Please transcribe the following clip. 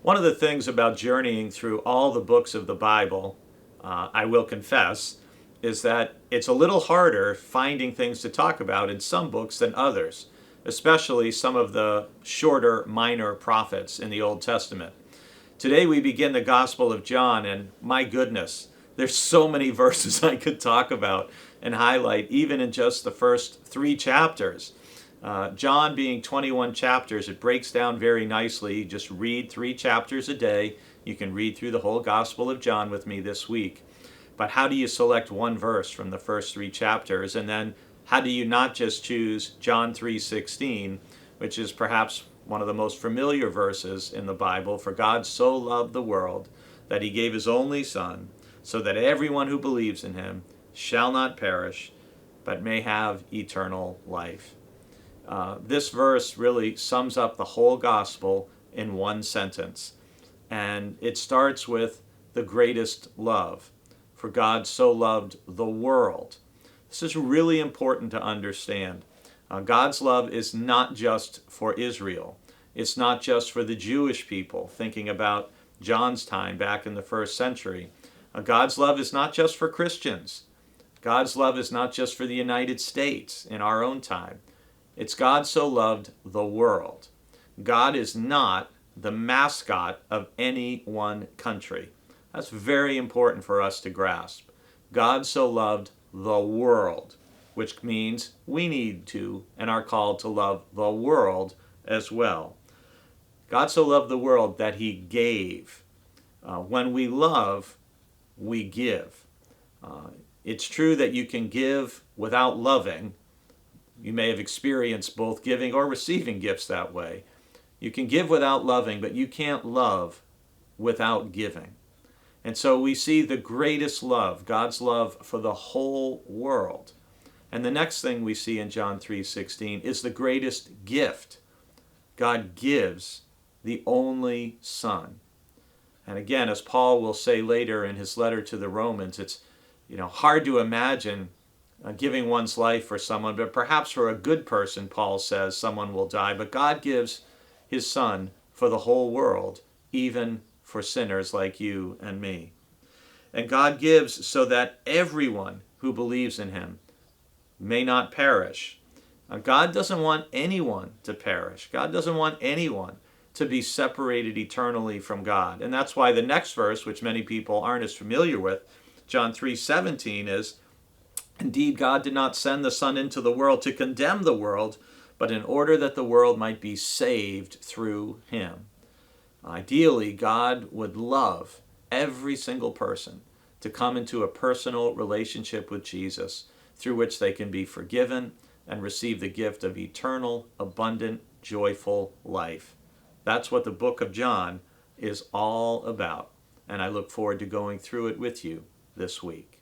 One of the things about journeying through all the books of the Bible, I will confess, is that it's a little harder finding things to talk about in some books than others, especially some of the shorter, minor prophets in the Old Testament. Today we begin the Gospel of John, and my goodness, there's so many verses I could talk about and highlight, even in just the first 3 chapters. John being 21 chapters, it breaks down very nicely. You just read 3 chapters a day. You can read through the whole Gospel of John with me this week. But how do you select one verse from the first 3 chapters? And then how do you not just choose John 3:16, which is perhaps one of the most familiar verses in the Bible? For God so loved the world that he gave his only Son, so that everyone who believes in him shall not perish, but may have eternal life. This verse really sums up the whole gospel in one sentence. And it starts with the greatest love. For God so loved the world. This is really important to understand. God's love is not just for Israel. It's not just for the Jewish people, thinking about John's time back in the first century. God's love is not just for Christians. God's love is not just for the United States in our own time. It's God so loved the world. God is not the mascot of any one country. That's very important for us to grasp. God so loved the world, which means we need to and are called to love the world as well. God so loved the world that he gave. When we love, we give. It's true that you can give without loving. You may have experienced both giving or receiving gifts that way. You can give without loving, but you can't love without giving. And so we see the greatest love, God's love for the whole world. And the next thing we see in John 3:16 is the greatest gift. God gives the only Son. And again, as Paul will say later in his letter to the Romans, it's hard to imagine giving one's life for someone, but perhaps for a good person, Paul says, someone will die. But God gives his Son for the whole world, even for sinners like you and me. And God gives so that everyone who believes in him may not perish. God doesn't want anyone to perish. God doesn't want anyone to be separated eternally from God. And that's why the next verse, which many people aren't as familiar with, John 3:17, is, indeed, God did not send the Son into the world to condemn the world, but in order that the world might be saved through him. Ideally, God would love every single person to come into a personal relationship with Jesus, through which they can be forgiven and receive the gift of eternal, abundant, joyful life. That's what the book of John is all about, and I look forward to going through it with you this week.